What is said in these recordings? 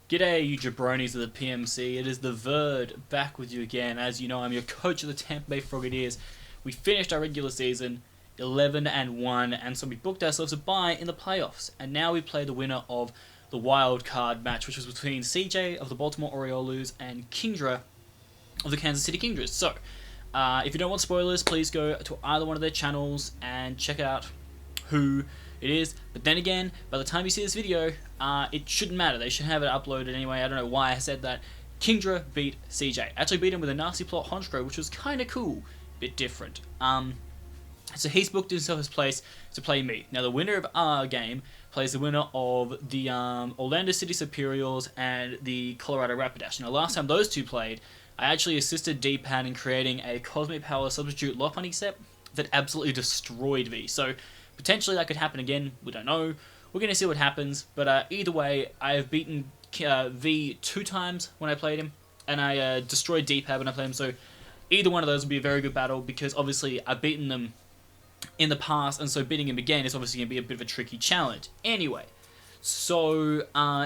G'day, you jabronis of the PMC. It is TheVerd back with you again. As you know, I'm your coach of the Tampa Bay Frogadiers. We finished our regular season 11-1, and so we booked ourselves a bye in the playoffs. And now we play the winner of the wild card match, which was between CJ of the Baltimore Orioles and Kingdras of the Kansas City Kingdras. So, if you don't want spoilers, please go to either one of their channels and check out who it is. But then again, by the time you see this video, it shouldn't matter. They should have it uploaded anyway. I don't know why I said that. Kingdras beat CJ. Actually beat him with a nasty plot honchkrow, which was kind of cool. Bit different. So he's booked himself his place to play me. Now the winner of our game plays the winner of the Orlando City Superiors and the Colorado Rapidash. Now last time those two played, I actually assisted D-Pan in creating a Cosmic Power Substitute Lock Money set that absolutely destroyed V. So potentially that could happen again. We don't know. We're going to see what happens. But either way, I have beaten V 2 times when I played him, and I destroyed D-Pad when I played him. So either one of those will be a very good battle, because obviously I've beaten them in the past, and so beating him again is obviously going to be a bit of a tricky challenge. Anyway, so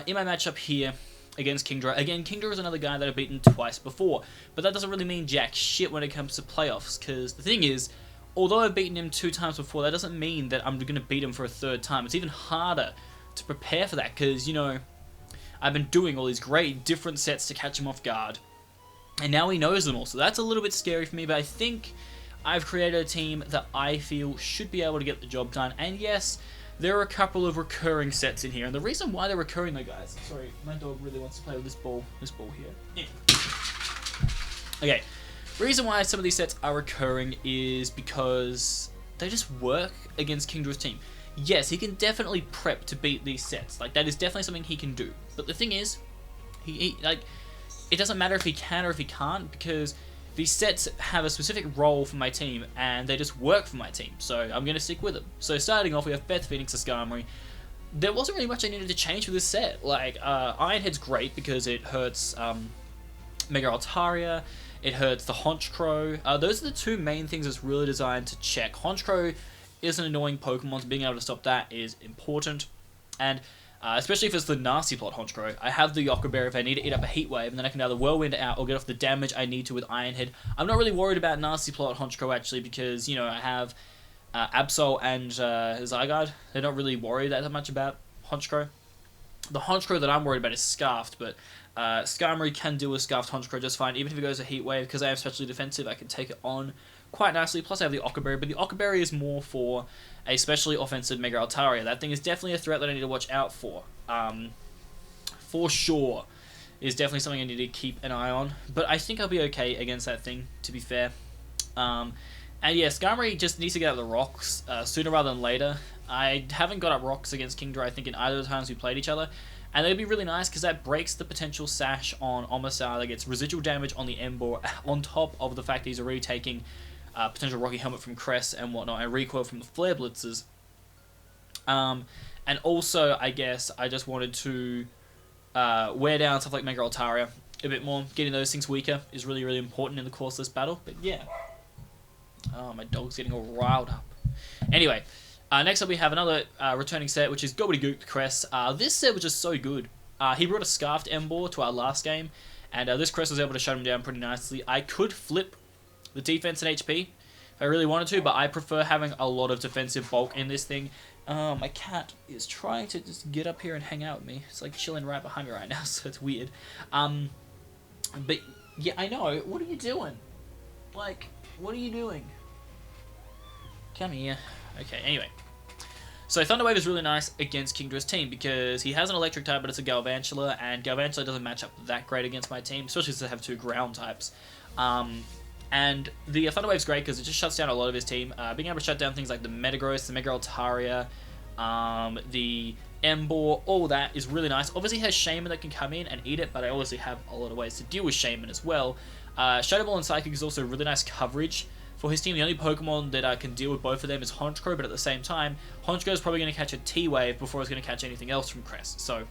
in my matchup here against Kingdras, again, Kingdras is another guy that I've beaten twice before, but that doesn't really mean jack shit when it comes to playoffs, because the thing is, although I've beaten him 2 times before, that doesn't mean that I'm going to beat him for a 3rd time. It's even harder to prepare for that, because, you know, I've been doing all these great different sets to catch him off guard, and now he knows them all, so that's a little bit scary for me, but I think I've created a team that I feel should be able to get the job done. And yes, there are a couple of recurring sets in here, and the reason why they're recurring though, guys, sorry, my dog really wants to play with this ball here. Yeah. Okay, the reason why some of these sets are recurring is because they just work against Kingdras' team. Yes, he can definitely prep to beat these sets, like that is definitely something he can do, but the thing is, he like, it doesn't matter if he can or if he can't, because these sets have a specific role for my team, and they just work for my team, so I'm going to stick with them. So starting off, we have Beth Phoenix Askamri. There wasn't really much I needed to change for this set. Like, Ironhead's great because it hurts Mega Altaria, it hurts the honchkrow. Those are the 2 main things that's really designed to check. Honchkrow is an annoying Pokemon, so being able to stop that is important. And especially if it's the nasty plot honchkrow, I have the Yoka Bear if I need to eat up a heat wave, and then I can either whirlwind out or get off the damage I need to with Ironhead. I'm not really worried about nasty plot honchkrow actually, because, you know, I have Absol and Zygarde. They're not really worried that much about honchkrow. The honchkrow that I'm worried about is Scarfed, but Skarmory can deal with Scarfed honchkrow just fine, even if it goes a heat wave, because I am specially defensive. I can take it on quite nicely. Plus I have the Ockerberry, but the Ockerberry is more for a specially offensive Mega Altaria. That thing is definitely a threat that I need to watch out for. For sure. Is definitely something I need to keep an eye on. But I think I'll be okay against that thing, to be fair. And yeah, Skarmory just needs to get out of the rocks sooner rather than later. I haven't got up rocks against Kingdras, I think, in either of the times we played each other. And that'd be really nice, because that breaks the potential sash on Omasar that gets residual damage on the Ember, on top of the fact that he's already taking potential Rocky Helmet from Cress and whatnot, and recoil from the Flare Blitzers. And also, I guess, I just wanted to wear down stuff like Mega Altaria a bit more. Getting those things weaker is really, really important in the course of this battle. But yeah. Oh, my dog's getting all riled up. Anyway, next up we have another returning set, which is Gobbledygook Cress. This set was just so good. He brought a Scarfed Ember to our last game, and this Cress was able to shut him down pretty nicely. I could flip the defense and HP if I really wanted to, but I prefer having a lot of defensive bulk in this thing. My cat is trying to just get up here and hang out with me. It's like chilling right behind me right now, so it's weird. But yeah, I know. What are you doing? Like, what are you doing? Come here. Okay, anyway. So Thunder Wave is really nice against Kingdras' team, because he has an electric type, but it's a Galvantula, and Galvantula doesn't match up that great against my team, especially since I have 2 ground types. And the Thunder Wave's great because it just shuts down a lot of his team. Being able to shut down things like the Metagross, the Mega Altaria, the Ember, all that is really nice. Obviously he has Shaman that can come in and eat it, but I obviously have a lot of ways to deal with Shaman as well. Shadow Ball and Psychic is also really nice coverage for his team. The only Pokemon that can deal with both of them is Honchkrow, but at the same time, Honchkrow is probably going to catch a T-Wave before it's going to catch anything else from Cress. So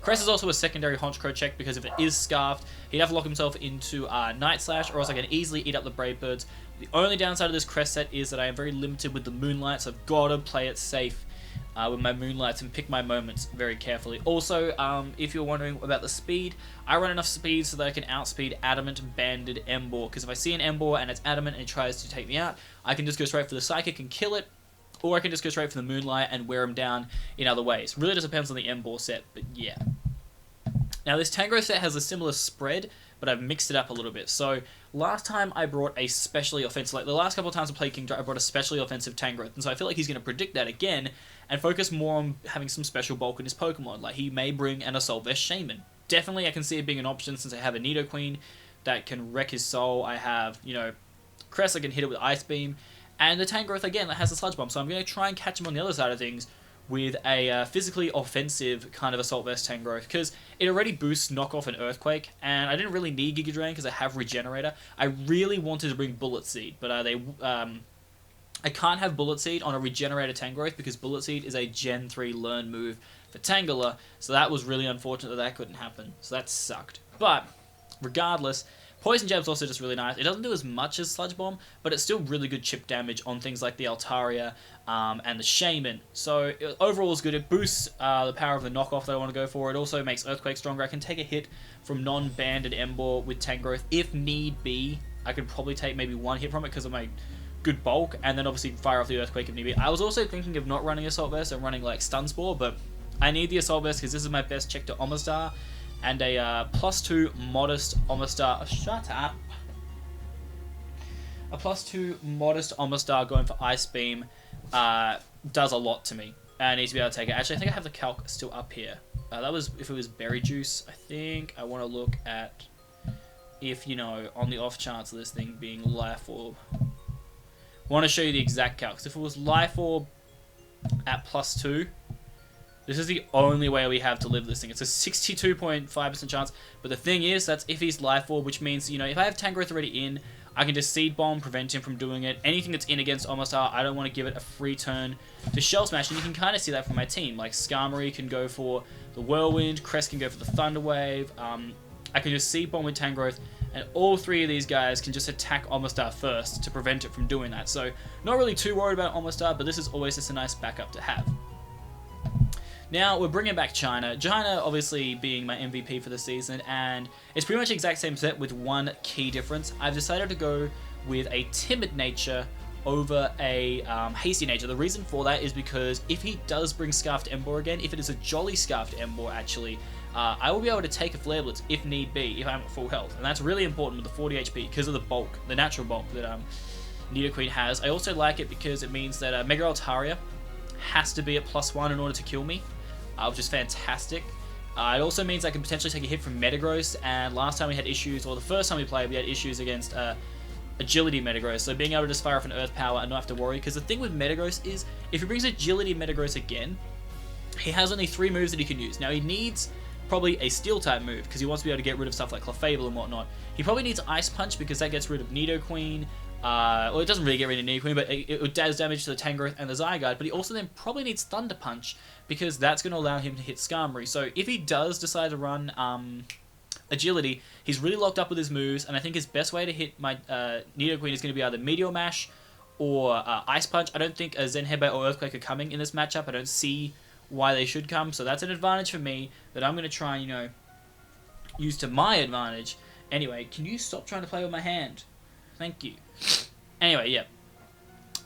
Cress is also a secondary Honchkrow check, because if it is Scarfed, he'd have to lock himself into Night Slash, or else I can easily eat up the Brave Birds. The only downside of this Cress set is that I am very limited with the Moonlight, so I've got to play it safe with my moonlights and pick my moments very carefully. Also, if you're wondering about the speed, I run enough speed so that I can outspeed Adamant, Banded, Embor, because if I see an Embor and it's Adamant and it tries to take me out, I can just go straight for the Psychic and kill it, or I can just go straight for the Moonlight and wear him down in other ways. Really just depends on the Embor set, but yeah. Now this Tangrowth set has a similar spread, but I've mixed it up a little bit. So last time I brought a specially offensive, like the last couple of times I played Kingdras, I brought a specially offensive Tangrowth, and so I feel like he's going to predict that again and focus more on having some special bulk in his Pokemon. Like he may bring an Assault Vest Shaman. Definitely I can see it being an option since I have a Nidoqueen that can wreck his soul. I have, you know, Crest, I can hit it with Ice Beam, and the Tangrowth again that has a Sludge Bomb. So I'm going to try and catch him on the other side of things with a physically offensive kind of Assault Vest Tangrowth, because it already boosts Knockoff and Earthquake, and I didn't really need Giga Drain because I have Regenerator. I really wanted to bring Bullet Seed, but I can't have Bullet Seed on a Regenerator Tangrowth because Bullet Seed is a Gen 3 learn move for Tangela, so that was really unfortunate that couldn't happen, so that sucked. But, regardless, Poison Jab's also just really nice. It doesn't do as much as Sludge Bomb, but it's still really good chip damage on things like the Altaria and the Shaman. So overall it's good. It boosts the power of the knockoff that I want to go for. It also makes Earthquake stronger. I can take a hit from non-banded Embor with Tangrowth if need be. I could probably take maybe one hit from it because of my good bulk, and then obviously fire off the Earthquake if need be. I was also thinking of not running Assault Vest and running like Stun Spore, but I need the Assault Vest because this is my best check to Omastar. And a +2 modest Omastar. Shut up. A +2 modest Omastar going for Ice Beam does a lot to me. I need to be able to take it. Actually, I think I have the calc still up here. That was if it was Berry Juice. I think I want to look at if, you know, on the off chance of this thing being Life Orb. I want to show you the exact calc. Because if it was Life Orb at +2. This is the only way we have to live this thing. It's a 62.5% chance. But the thing is, that's if he's Life Orb, which means, you know, if I have Tangrowth already in, I can just Seed Bomb, prevent him from doing it. Anything that's in against Omastar, I don't want to give it a free turn to Shell Smash. And you can kind of see that from my team. Like, Skarmory can go for the Whirlwind, Crest can go for the Thunder Wave. I can just Seed Bomb with Tangrowth, and all three of these guys can just attack Omastar first to prevent it from doing that. So, not really too worried about Omastar, but this is always just a nice backup to have. Now, we're bringing back China. China, obviously, being my MVP for the season, and it's pretty much the exact same set with one key difference. I've decided to go with a Timid nature over a Hasty nature. The reason for that is because if he does bring Scarfed Embor again, if it is a Jolly Scarfed Embor, actually, I will be able to take a Flare Blitz if need be, if I'm at full health. And that's really important with the 40 HP because of the bulk, the natural bulk that Nidoqueen has. I also like it because it means that Mega Altaria has to be at +1 in order to kill me. Which is fantastic. It also means I can potentially take a hit from Metagross, and last time we had issues, or the first time we played, we had issues against Agility Metagross, so being able to just fire off an Earth Power and not have to worry, because the thing with Metagross is, if he brings Agility Metagross again, he has only 3 moves that he can use. Now he needs probably a Steel-type move, because he wants to be able to get rid of stuff like Clefable and whatnot. He probably needs Ice Punch, because that gets rid of Nidoqueen. Well, it doesn't really get rid of Nidoqueen, but it does damage to the Tangrowth and the Zygarde, but he also then probably needs Thunder Punch, because that's going to allow him to hit Skarmory. So if he does decide to run Agility, he's really locked up with his moves, and I think his best way to hit my Nidoqueen is going to be either Meteor Mash or Ice Punch. I don't think a Zen Headbutt or Earthquake are coming in this matchup. I don't see why they should come, so that's an advantage for me that I'm going to try and, you know, use to my advantage. Anyway, can you stop trying to play with my hand? Thank you. Anyway, yeah.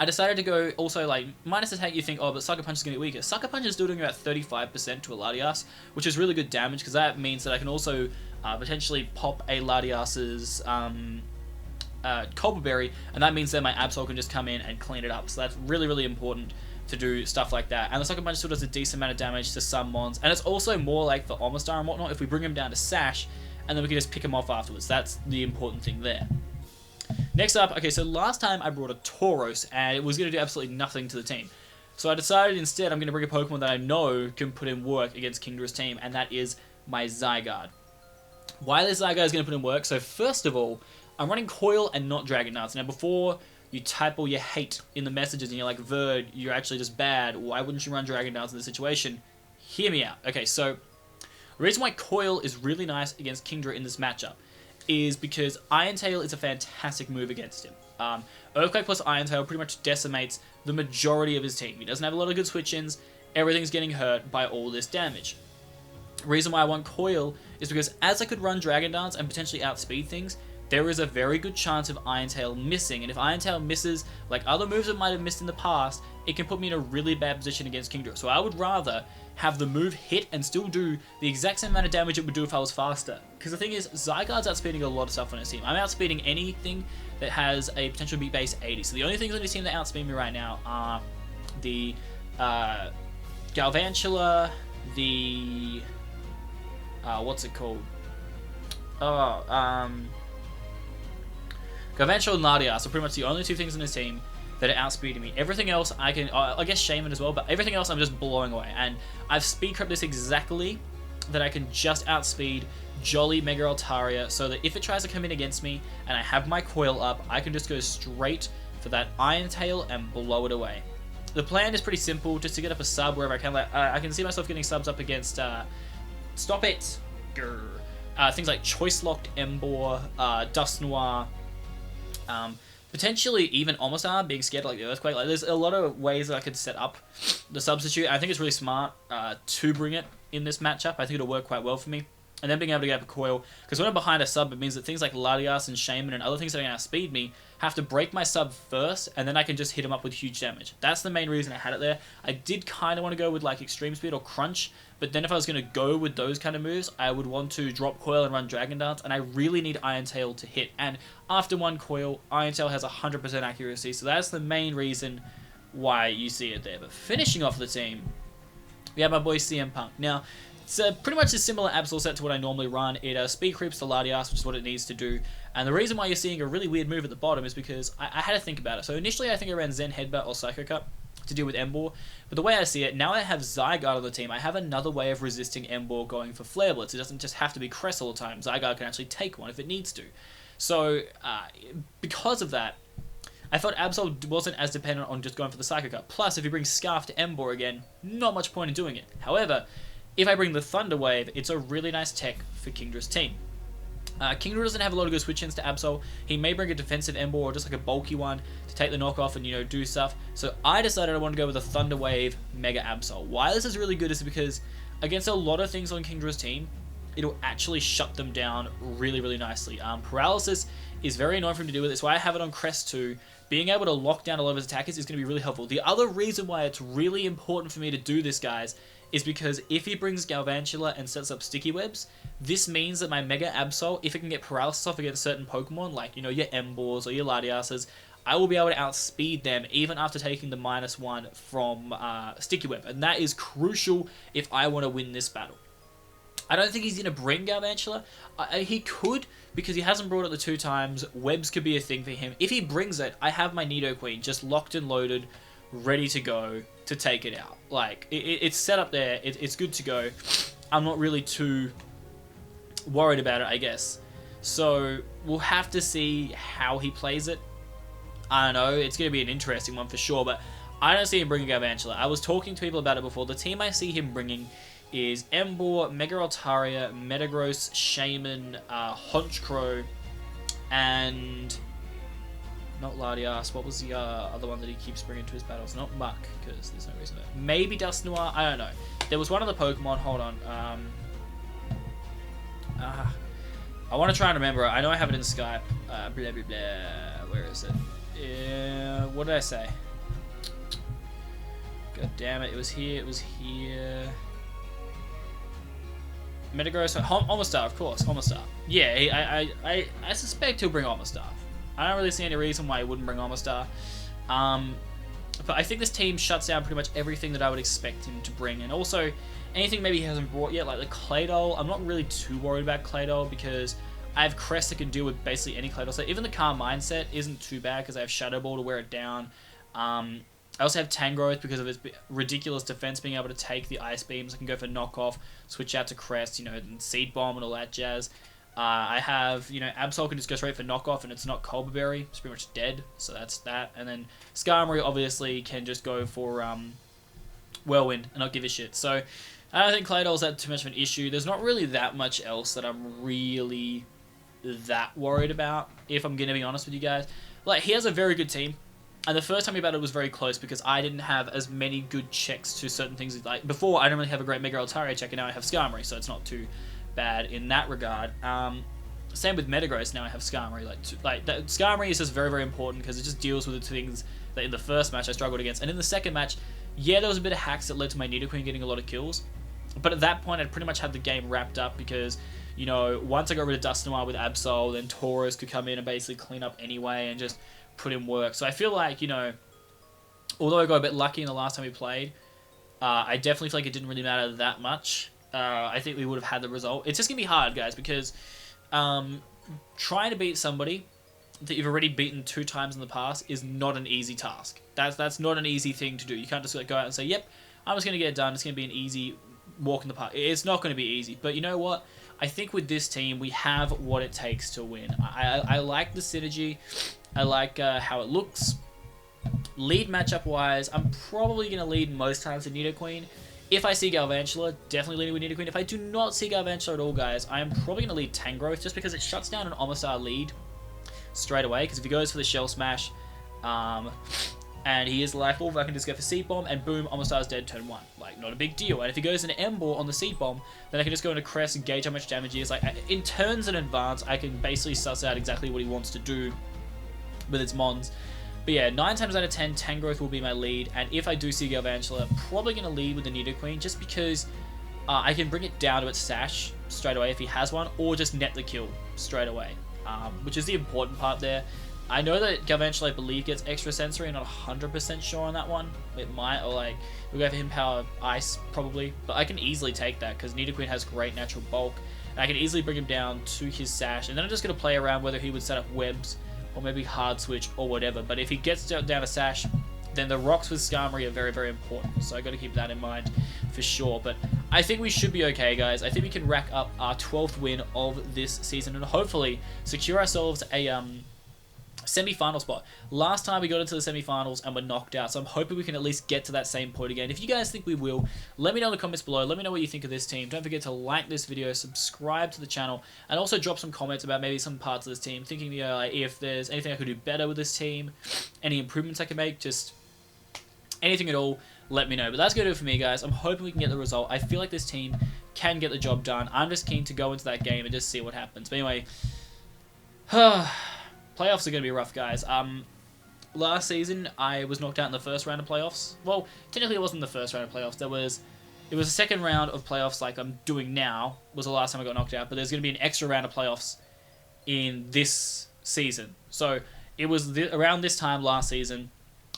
I decided to go also, like, minus attack, you think, oh, but Sucker Punch is going to be weaker. Sucker Punch is still doing about 35% to a Latias, which is really good damage, because that means that I can also potentially pop a Latias's Culpa Berry, and that means that my Absol can just come in and clean it up. So that's really, really important to do stuff like that. And the Sucker Punch still does a decent amount of damage to some mons, and it's also more like for Omastar and whatnot, if we bring him down to Sash, and then we can just pick him off afterwards. That's the important thing there. Next up, okay, so last time I brought a Tauros, and it was going to do absolutely nothing to the team. So I decided instead I'm going to bring a Pokemon that I know can put in work against Kingdras' team, and that is my Zygarde. Why this Zygarde is going to put in work? So first of all, I'm running Coil and not Dragon Dance. Now before you type all your hate in the messages and you're like, Verd, you're actually just bad, why wouldn't you run Dragon Dance in this situation? Hear me out. Okay, so the reason why Coil is really nice against Kingdra in this matchup is because Iron Tail is a fantastic move against him. Earthquake plus Iron Tail pretty much decimates the majority of his team. He doesn't have a lot of good switch-ins, everything's getting hurt by all this damage. The reason why I want Coil is because as I could run Dragon Dance and potentially outspeed things, there is a very good chance of Iron Tail missing, and if Iron Tail misses, like other moves that might have missed in the past, it can put me in a really bad position against Kingdras. So I would rather have the move hit and still do the exact same amount of damage it would do if I was faster. Because the thing is, Zygarde's outspeeding a lot of stuff on his team. I'm outspeeding anything that has a potential beat base 80. So the only things on his team that outspeed me right now are the Galvantula, the what's it called? Galvantula and Latias are pretty much the only two things on his team that are outspeeding me. Everything else I can, I guess Shaman as well, but everything else I'm just blowing away. And I've speed crept this exactly that I can just outspeed Jolly Mega Altaria, so that if it tries to come in against me and I have my coil up, I can just go straight for that Iron Tail and blow it away. The plan is pretty simple, just to get up a sub wherever I can. Like, I can see myself getting subs up against, stop it, things like Choice Locked Embor, Dust Noir, potentially even Omastar being scared like the Earthquake. Like, there's a lot of ways that I could set up the substitute. I think it's really smart to bring it in this matchup. I think it'll work quite well for me. And then being able to get up a coil, because when I'm behind a sub, it means that things like Latias and Shaman and other things that are going to outspeed me have to break my sub first, and then I can just hit them up with huge damage. That's the main reason I had it there. I did kind of want to go with like Extreme Speed or Crunch, but then if I was going to go with those kind of moves, I would want to drop coil and run Dragon Dance, and I really need Iron Tail to hit. And after one coil, Iron Tail has 100% accuracy, so that's the main reason why you see it there. But finishing off the team, we have my boy CM Punk. Now, it's pretty much a similar Absol set to what I normally run. It speed creeps to Latias, which is what it needs to do. And the reason why you're seeing a really weird move at the bottom is because I had to think about it. So initially I think I ran Zen Headbutt or Psycho Cut to deal with Embor. But the way I see it, now I have Zygarde on the team, I have another way of resisting Embor going for Flare Blitz. It doesn't just have to be Crest all the time. Zygarde can actually take one if it needs to. So because of that, I thought Absol wasn't as dependent on just going for the Psycho Cut. Plus, if you bring Scarf to Embor again, not much point in doing it. However, if I bring the Thunder Wave, it's a really nice tech for Kingdras' team. Kingdra doesn't have a lot of good switch-ins to Absol. He may bring a defensive Embor or just like a bulky one to take the knockoff and, you know, do stuff. So I decided I wanted to go with a Thunder Wave Mega Absol. Why this is really good is because against a lot of things on Kingdras' team, it'll actually shut them down really, really nicely. Paralysis is very annoying for him to deal with. That's why I have it on Crest too. Being able to lock down a lot of his attackers is going to be really helpful. The other reason why it's really important for me to do this, guys, is because if he brings Galvantula and sets up Sticky Webs, this means that my Mega Absol, if it can get Paralysis off against certain Pokemon, like, you know, your Embors or your Latiases, I will be able to outspeed them even after taking the -1 from Sticky Web. And that is crucial if I want to win this battle. I don't think he's going to bring Galvantula. He could, because he hasn't brought it the 2 times. Webs could be a thing for him. If he brings it, I have my Nidoqueen just locked and loaded, ready to go to take it out. Like, it's set up there. It's good to go. I'm not really too worried about it, I guess. So we'll have to see how he plays it. I don't know. It's going to be an interesting one for sure, but I don't see him bringing Galvantula. I was talking to people about it before. The team I see him bringing is Embor, Mega Altaria, Metagross, Shaman, Honchkrow, and not Latias. What was the other one that he keeps bringing to his battles? Not Muck, because there's no reason to. Maybe Dust Noir? I don't know. There was one other Pokemon. Hold on. I want to try and remember it. I know I have it in Skype. Blah, blah, blah. Where is it? What did I say? God damn it. It was here. It was here. Metagross. Omastar, of course. Omastar. Yeah, I suspect he'll bring Omastar. I don't really see any reason why he wouldn't bring Omastar. But I think this team shuts down pretty much everything that I would expect him to bring. And also, anything maybe he hasn't brought yet, like the Claydol. I'm not really too worried about Claydol because I have Crest that can deal with basically any Claydol. So even the Calm Mindset isn't too bad because I have Shadow Ball to wear it down. I also have Tangrowth because of its ridiculous defense, being able to take the Ice Beams. I can go for Knockoff, switch out to Crest, you know, and Seed Bomb and all that jazz. I have, you know, Absol can just go straight for Knockoff and it's not Culver Berry. It's pretty much dead, so that's that. And then Skarmory obviously can just go for Whirlwind and not give a shit. So I don't think Claydol's that too much of an issue. There's not really that much else that I'm really that worried about, if I'm going to be honest with you guys. Like, he has a very good team. And the first time we battled was very close because I didn't have as many good checks to certain things. Like before, I didn't really have a great Mega Altaria check, and now I have Skarmory, so it's not too bad in that regard. Same with Metagross, now I have Skarmory. Skarmory is just very, very important because it just deals with the things that in the first match I struggled against. And in the second match, yeah, there was a bit of hacks that led to my Nidoqueen getting a lot of kills. But at that point, I'd pretty much had the game wrapped up because, you know, once I got rid of Dusknoir with Absol, then Tauros could come in and basically clean up anyway and just put in work. So I feel like, you know, although I got a bit lucky in the last time we played, I definitely feel like it didn't really matter that much. I think we would have had the result. It's just going to be hard, guys, because trying to beat somebody that you've already beaten 2 times in the past is not an easy task. That's not an easy thing to do. You can't just like go out and say, yep, I'm just going to get it done. It's going to be an easy walk in the park. It's not going to be easy. But you know what? I think with this team, we have what it takes to win. I like the synergy. I like how it looks. Lead matchup-wise, I'm probably going to lead most times with Nidoqueen. If I see Galvantula, definitely leading with Nidoqueen. If I do not see Galvantula at all, guys, I am probably going to lead Tangrowth just because it shuts down an Omastar lead straight away. Because if he goes for the Shell Smash, and he is Life Orb, I can just go for Seed Bomb, and boom, Omastar's dead turn 1. Like, not a big deal. And if he goes into Emboar on the Seed Bomb, then I can just go into Crest and gauge how much damage he is. Like, in turns in advance, I can basically suss out exactly what he wants to do with its Mons. But yeah, 9 times out of 10, Tangrowth will be my lead, and if I do see Galvantula, I'm probably going to lead with the Nidoqueen, just because I can bring it down to its Sash straight away if he has one, or just net the kill straight away, which is the important part there. I know that Galvantula, I believe, gets extra sensory. I'm not 100% sure on that one. It might, or like, we'll go for him power Ice, probably, but I can easily take that, because Nidoqueen has great natural bulk, and I can easily bring him down to his Sash, and then I'm just going to play around whether he would set up webs, or maybe hard switch or whatever. But if he gets down to Sash, then the rocks with Skarmory are very, very important. So I got to keep that in mind for sure. But I think we should be okay, guys. I think we can rack up our 12th win of this season and hopefully secure ourselves a semi-final spot. Last time we got into the semi-finals and were knocked out, so I'm hoping we can at least get to that same point again. If you guys think we will, let me know in the comments below. Let me know what you think of this team. Don't forget to like this video, subscribe to the channel, and also drop some comments about maybe some parts of this team, thinking, you know, like if there's anything I could do better with this team, any improvements I can make, just anything at all, let me know. But that's going to do it for me, guys. I'm hoping we can get the result. I feel like this team can get the job done. I'm just keen to go into that game and just see what happens. But anyway, playoffs are going to be rough, guys. Last season, I was knocked out in the first round of playoffs. Well, technically it wasn't the first round of playoffs. It was the second round of playoffs like I'm doing now, was the last time I got knocked out. But there's going to be an extra round of playoffs in this season. So it was around this time last season,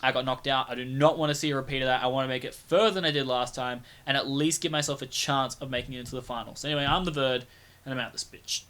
I got knocked out. I do not want to see a repeat of that. I want to make it further than I did last time and at least give myself a chance of making it into the finals. So anyway, I'm TheVerd, and I'm out this bitch.